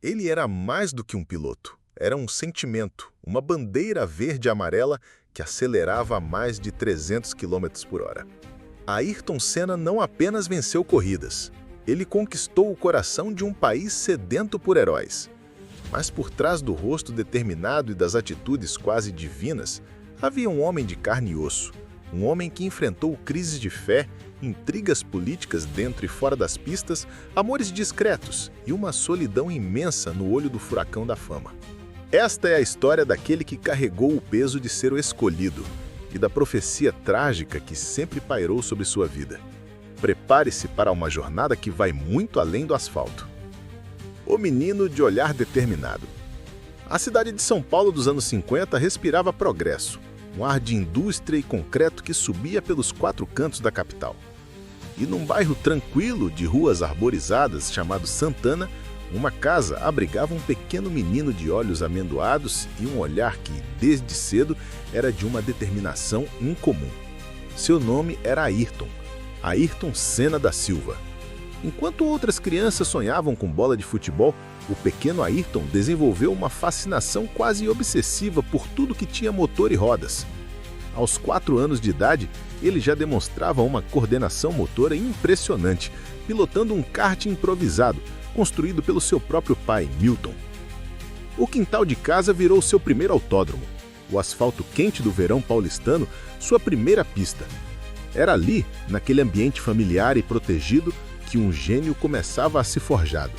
Ele era mais do que um piloto. Era um sentimento, uma bandeira verde e amarela que acelerava a mais de 300 quilômetros por hora. Ayrton Senna não apenas venceu corridas, ele conquistou o coração de um país sedento por heróis. Mas por trás do rosto determinado e das atitudes quase divinas, havia um homem de carne e osso, um homem que enfrentou crises de fé, intrigas políticas dentro e fora das pistas, amores discretos e uma solidão imensa no olho do furacão da fama. Esta é a história daquele que carregou o peso de ser o escolhido e da profecia trágica que sempre pairou sobre sua vida. Prepare-se para uma jornada que vai muito além do asfalto. O menino de olhar determinado. A cidade de São Paulo dos anos 50 respirava progresso, um ar de indústria e concreto que subia pelos quatro cantos da capital. E num bairro tranquilo de ruas arborizadas chamado Santana, uma casa abrigava um pequeno menino de olhos amendoados e um olhar que, desde cedo, era de uma determinação incomum. Seu nome era Ayrton Senna da Silva. Enquanto outras crianças sonhavam com bola de futebol, o pequeno Ayrton desenvolveu uma fascinação quase obsessiva por tudo que tinha motor e rodas. Aos 4 anos de idade, ele já demonstrava uma coordenação motora impressionante, pilotando um kart improvisado, construído pelo seu próprio pai, Milton. O quintal de casa virou seu primeiro autódromo, o asfalto quente do verão paulistano, sua primeira pista. Era ali, naquele ambiente familiar e protegido, que um gênio começava a se forjado.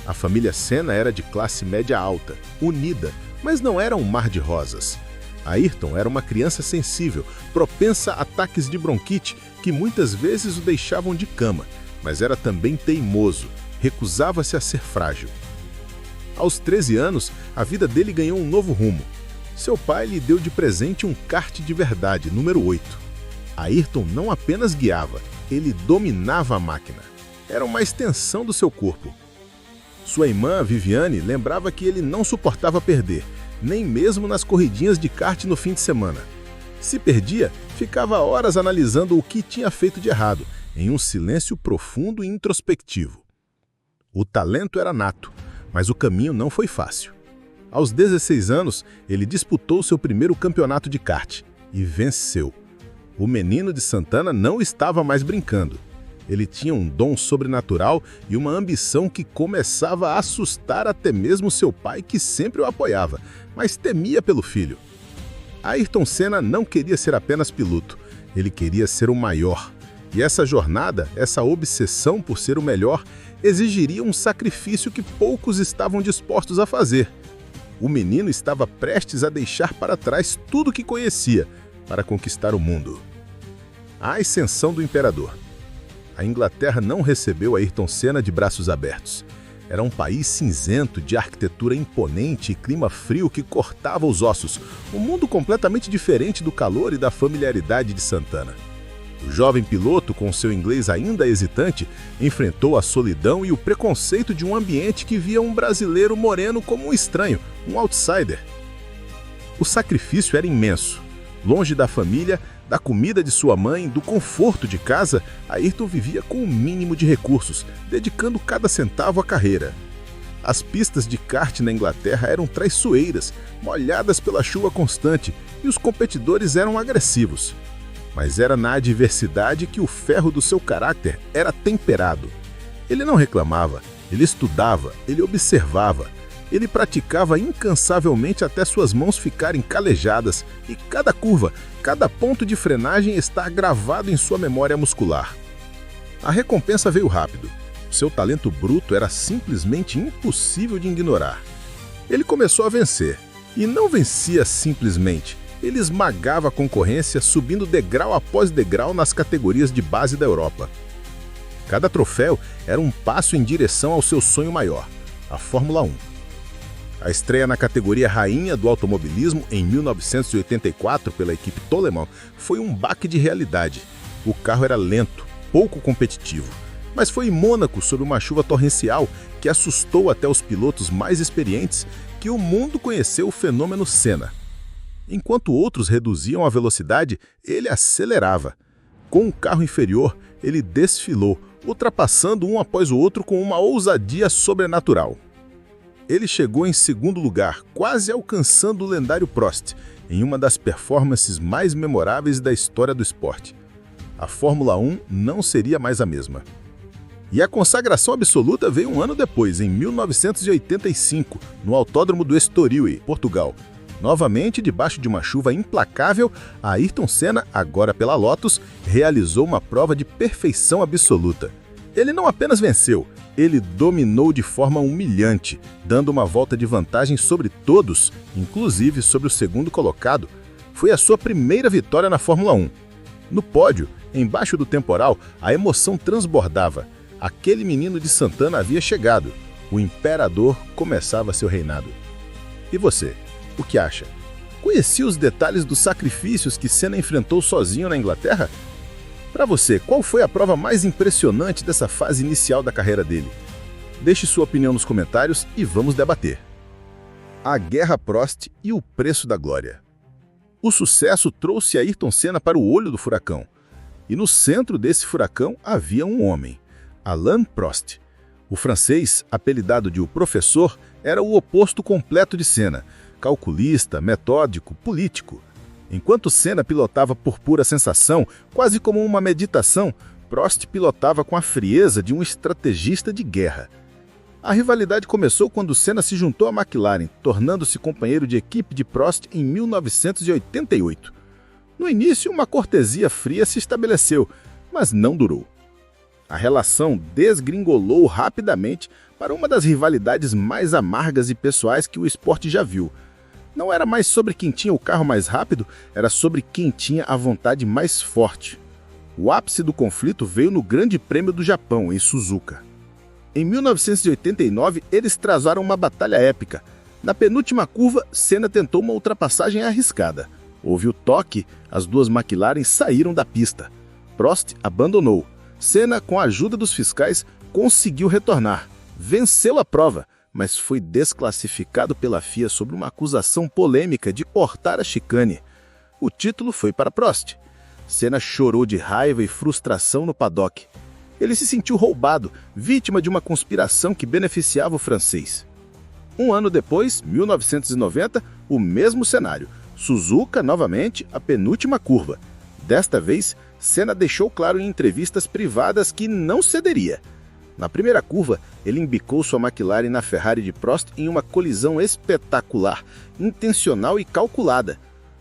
A família Senna era de classe média alta, unida, mas não era um mar de rosas. Ayrton era uma criança sensível, propensa a ataques de bronquite que muitas vezes o deixavam de cama, mas era também teimoso, recusava-se a ser frágil. Aos 13 anos, a vida dele ganhou um novo rumo. Seu pai lhe deu de presente um kart de verdade, número 8. Ayrton não apenas guiava, ele dominava a máquina. Era uma extensão do seu corpo. Sua irmã, Viviane, lembrava que ele não suportava perder, nem mesmo nas corridinhas de kart no fim de semana. Se perdia, ficava horas analisando o que tinha feito de errado, em um silêncio profundo e introspectivo. O talento era nato, mas o caminho não foi fácil. Aos 16 anos, ele disputou seu primeiro campeonato de kart e venceu. O menino de Santana não estava mais brincando. Ele tinha um dom sobrenatural e uma ambição que começava a assustar até mesmo seu pai, que sempre o apoiava, mas temia pelo filho. Ayrton Senna não queria ser apenas piloto, ele queria ser o maior. E essa jornada, essa obsessão por ser o melhor, exigiria um sacrifício que poucos estavam dispostos a fazer. O menino estava prestes a deixar para trás tudo que conhecia para conquistar o mundo. A ascensão do imperador. A Inglaterra não recebeu Ayrton Senna de braços abertos. Era um país cinzento, de arquitetura imponente e clima frio que cortava os ossos, um mundo completamente diferente do calor e da familiaridade de Santana. O jovem piloto, com seu inglês ainda hesitante, enfrentou a solidão e o preconceito de um ambiente que via um brasileiro moreno como um estranho, um outsider. O sacrifício era imenso. Longe da família, da comida de sua mãe, do conforto de casa, Ayrton vivia com o mínimo de recursos, dedicando cada centavo à carreira. As pistas de kart na Inglaterra eram traiçoeiras, molhadas pela chuva constante, e os competidores eram agressivos. Mas era na adversidade que o ferro do seu caráter era temperado. Ele não reclamava, ele estudava, ele observava. Ele praticava incansavelmente até suas mãos ficarem calejadas e cada curva, cada ponto de frenagem está gravado em sua memória muscular. A recompensa veio rápido. Seu talento bruto era simplesmente impossível de ignorar. Ele começou a vencer. E não vencia simplesmente. Ele esmagava a concorrência, subindo degrau após degrau nas categorias de base da Europa. Cada troféu era um passo em direção ao seu sonho maior, a Fórmula 1. A estreia na categoria rainha do automobilismo em 1984 pela equipe Toleman foi um baque de realidade. O carro era lento, pouco competitivo, mas foi em Mônaco, sob uma chuva torrencial, que assustou até os pilotos mais experientes, que o mundo conheceu o fenômeno Senna. Enquanto outros reduziam a velocidade, ele acelerava. Com um carro inferior, ele desfilou, ultrapassando um após o outro com uma ousadia sobrenatural. Ele chegou em segundo lugar, quase alcançando o lendário Prost, em uma das performances mais memoráveis da história do esporte. A Fórmula 1 não seria mais a mesma. E a consagração absoluta veio um ano depois, em 1985, no Autódromo do Estoril, em Portugal. Novamente, debaixo de uma chuva implacável, Ayrton Senna, agora pela Lotus, realizou uma prova de perfeição absoluta. Ele não apenas venceu, ele dominou de forma humilhante, dando uma volta de vantagem sobre todos, inclusive sobre o segundo colocado. Foi a sua primeira vitória na Fórmula 1. No pódio, embaixo do temporal, a emoção transbordava. Aquele menino de Santana havia chegado. O imperador começava seu reinado. E você, o que acha? Conhecia os detalhes dos sacrifícios que Senna enfrentou sozinho na Inglaterra? Para você, qual foi a prova mais impressionante dessa fase inicial da carreira dele? Deixe sua opinião nos comentários e vamos debater. A Guerra Prost e o preço da glória. O sucesso trouxe Ayrton Senna para o olho do furacão. E no centro desse furacão havia um homem, Alain Prost. O francês, apelidado de O Professor, era o oposto completo de Senna, calculista, metódico, político. Enquanto Senna pilotava por pura sensação, quase como uma meditação, Prost pilotava com a frieza de um estrategista de guerra. A rivalidade começou quando Senna se juntou à McLaren, tornando-se companheiro de equipe de Prost em 1988. No início, uma cortesia fria se estabeleceu, mas não durou. A relação desgringolou rapidamente para uma das rivalidades mais amargas e pessoais que o esporte já viu. Não era mais sobre quem tinha o carro mais rápido, era sobre quem tinha a vontade mais forte. O ápice do conflito veio no Grande Prêmio do Japão, em Suzuka. Em 1989, eles travaram uma batalha épica. Na penúltima curva, Senna tentou uma ultrapassagem arriscada. Houve o toque, as duas McLaren saíram da pista. Prost abandonou. Senna, com a ajuda dos fiscais, conseguiu retornar. Venceu a prova, mas foi desclassificado pela FIA sobre uma acusação polêmica de cortar a chicane. O título foi para Prost. Senna chorou de raiva e frustração no paddock. Ele se sentiu roubado, vítima de uma conspiração que beneficiava o francês. Um ano depois, 1990, o mesmo cenário. Suzuka, novamente, a penúltima curva. Desta vez, Senna deixou claro em entrevistas privadas que não cederia. Na primeira curva, ele embicou sua McLaren na Ferrari de Prost em uma colisão espetacular, intencional e calculada.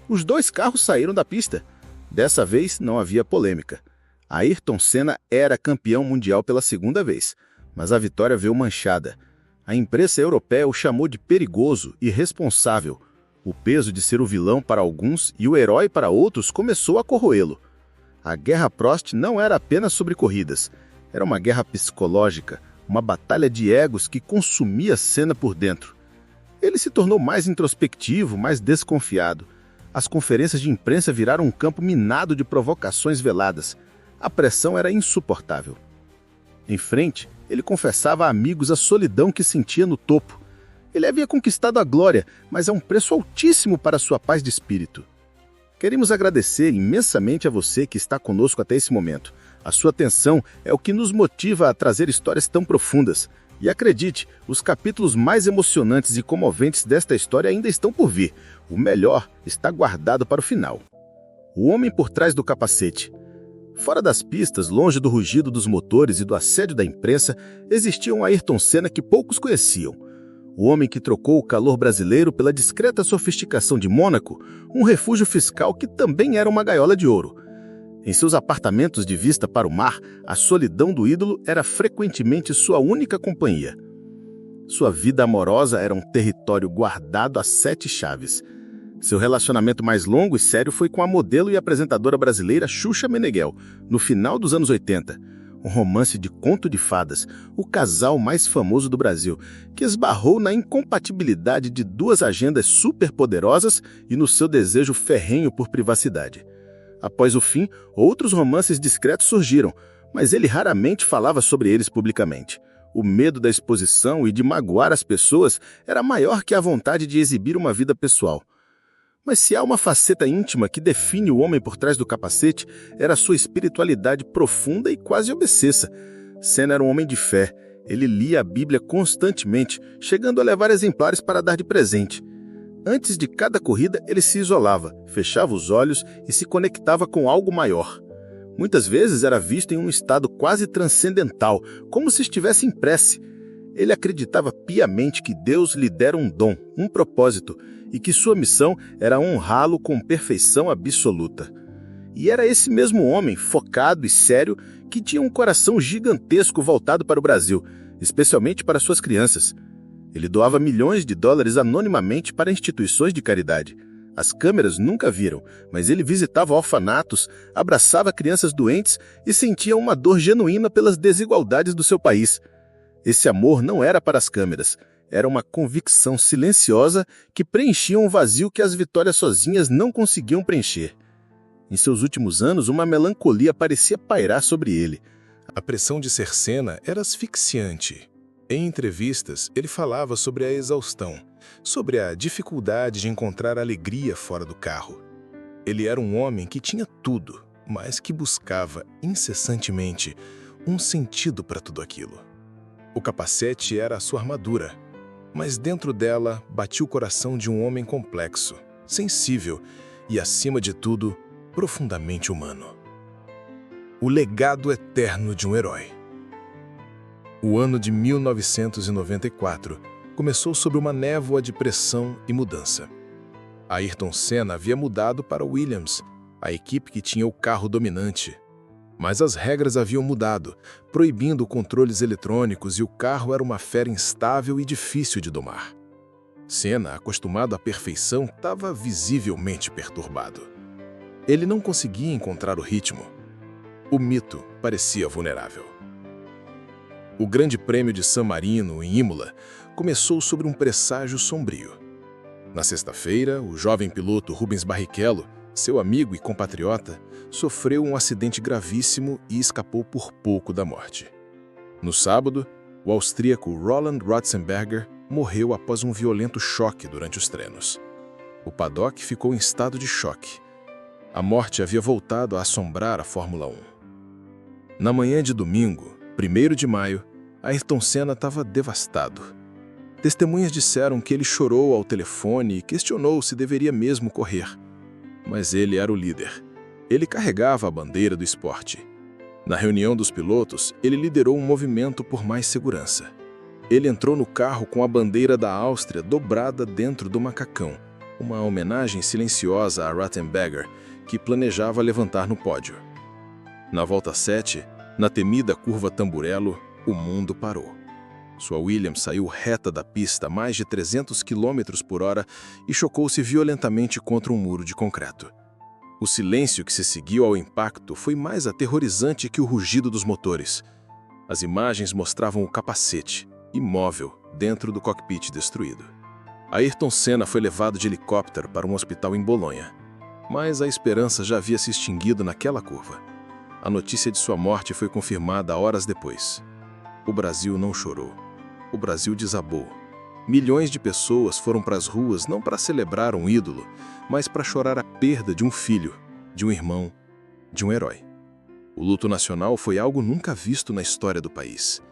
Os dois carros saíram da pista. Dessa vez, não havia polêmica. Ayrton Senna era campeão mundial pela segunda vez, mas a vitória veio manchada. A imprensa europeia o chamou de perigoso e irresponsável. O peso de ser o vilão para alguns e o herói para outros começou a corroê-lo. A Guerra Prost não era apenas sobre corridas. Era uma guerra psicológica, uma batalha de egos que consumia Senna por dentro. Ele se tornou mais introspectivo, mais desconfiado. As conferências de imprensa viraram um campo minado de provocações veladas. A pressão era insuportável. Em frente, ele confessava a amigos a solidão que sentia no topo. Ele havia conquistado a glória, mas a um preço altíssimo para sua paz de espírito. Queremos agradecer imensamente a você que está conosco até esse momento. A sua atenção é o que nos motiva a trazer histórias tão profundas. E acredite, os capítulos mais emocionantes e comoventes desta história ainda estão por vir. O melhor está guardado para o final. O homem por trás do capacete. Fora das pistas, longe do rugido dos motores e do assédio da imprensa, existia um Ayrton Senna que poucos conheciam. O homem que trocou o calor brasileiro pela discreta sofisticação de Mônaco, um refúgio fiscal que também era uma gaiola de ouro. Em seus apartamentos de vista para o mar, a solidão do ídolo era frequentemente sua única companhia. Sua vida amorosa era um território guardado a 7 chaves. Seu relacionamento mais longo e sério foi com a modelo e apresentadora brasileira Xuxa Meneghel, no final dos anos 80. Um romance de conto de fadas, o casal mais famoso do Brasil, que esbarrou na incompatibilidade de 2 agendas superpoderosas e no seu desejo ferrenho por privacidade. Após o fim, outros romances discretos surgiram, mas ele raramente falava sobre eles publicamente. O medo da exposição e de magoar as pessoas era maior que a vontade de exibir uma vida pessoal. Mas se há uma faceta íntima que define o homem por trás do capacete, era sua espiritualidade profunda e quase obsessa. Senna era um homem de fé. Ele lia a Bíblia constantemente, chegando a levar exemplares para dar de presente. Antes de cada corrida, ele se isolava, fechava os olhos e se conectava com algo maior. Muitas vezes era visto em um estado quase transcendental, como se estivesse em prece. Ele acreditava piamente que Deus lhe dera um dom, um propósito, e que sua missão era honrá-lo com perfeição absoluta. E era esse mesmo homem, focado e sério, que tinha um coração gigantesco voltado para o Brasil, especialmente para suas crianças. Ele doava milhões de dólares anonimamente para instituições de caridade. As câmeras nunca viram, mas ele visitava orfanatos, abraçava crianças doentes e sentia uma dor genuína pelas desigualdades do seu país. Esse amor não era para as câmeras, era uma convicção silenciosa que preenchia um vazio que as vitórias sozinhas não conseguiam preencher. Em seus últimos anos, uma melancolia parecia pairar sobre ele. A pressão de ser Senna era asfixiante. Em entrevistas, ele falava sobre a exaustão, sobre a dificuldade de encontrar alegria fora do carro. Ele era um homem que tinha tudo, mas que buscava incessantemente um sentido para tudo aquilo. O capacete era a sua armadura, mas dentro dela batia o coração de um homem complexo, sensível e, acima de tudo, profundamente humano. O legado eterno de um herói. O ano de 1994 começou sob uma névoa de pressão e mudança. Ayrton Senna havia mudado para Williams, a equipe que tinha o carro dominante. Mas as regras haviam mudado, proibindo controles eletrônicos e o carro era uma fera instável e difícil de domar. Senna, acostumado à perfeição, estava visivelmente perturbado. Ele não conseguia encontrar o ritmo. O mito parecia vulnerável. O Grande Prêmio de San Marino, em Imola, começou sob um presságio sombrio. Na sexta-feira, o jovem piloto Rubens Barrichello, seu amigo e compatriota, sofreu um acidente gravíssimo e escapou por pouco da morte. No sábado, o austríaco Roland Ratzenberger morreu após um violento choque durante os treinos. O paddock ficou em estado de choque. A morte havia voltado a assombrar a Fórmula 1. Na manhã de domingo, 1º de maio, Ayrton Senna estava devastado. Testemunhas disseram que ele chorou ao telefone e questionou se deveria mesmo correr. Mas ele era o líder. Ele carregava a bandeira do esporte. Na reunião dos pilotos, ele liderou um movimento por mais segurança. Ele entrou no carro com a bandeira da Áustria dobrada dentro do macacão, uma homenagem silenciosa a Ratzenberger, que planejava levantar no pódio. Na volta 7, na temida curva Tamburello, o mundo parou. Sua Williams saiu reta da pista a mais de 300 km por hora e chocou-se violentamente contra um muro de concreto. O silêncio que se seguiu ao impacto foi mais aterrorizante que o rugido dos motores. As imagens mostravam o capacete, imóvel, dentro do cockpit destruído. Ayrton Senna foi levado de helicóptero para um hospital em Bolonha, mas a esperança já havia se extinguido naquela curva. A notícia de sua morte foi confirmada horas depois. O Brasil não chorou. O Brasil desabou. Milhões de pessoas foram para as ruas não para celebrar um ídolo, mas para chorar a perda de um filho, de um irmão, de um herói. O luto nacional foi algo nunca visto na história do país.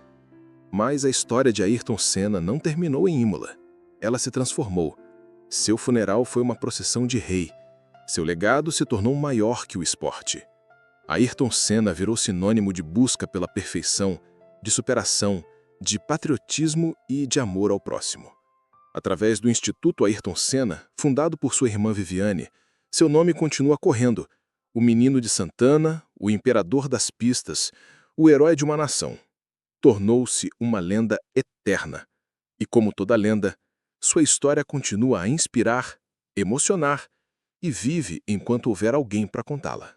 Mas a história de Ayrton Senna não terminou em Imola. Ela se transformou. Seu funeral foi uma procissão de rei. Seu legado se tornou maior que o esporte. Ayrton Senna virou sinônimo de busca pela perfeição, de superação, de patriotismo e de amor ao próximo. Através do Instituto Ayrton Senna, fundado por sua irmã Viviane, seu nome continua correndo, o menino de Santana, o imperador das pistas, o herói de uma nação. Tornou-se uma lenda eterna. E como toda lenda, sua história continua a inspirar, emocionar e vive enquanto houver alguém para contá-la.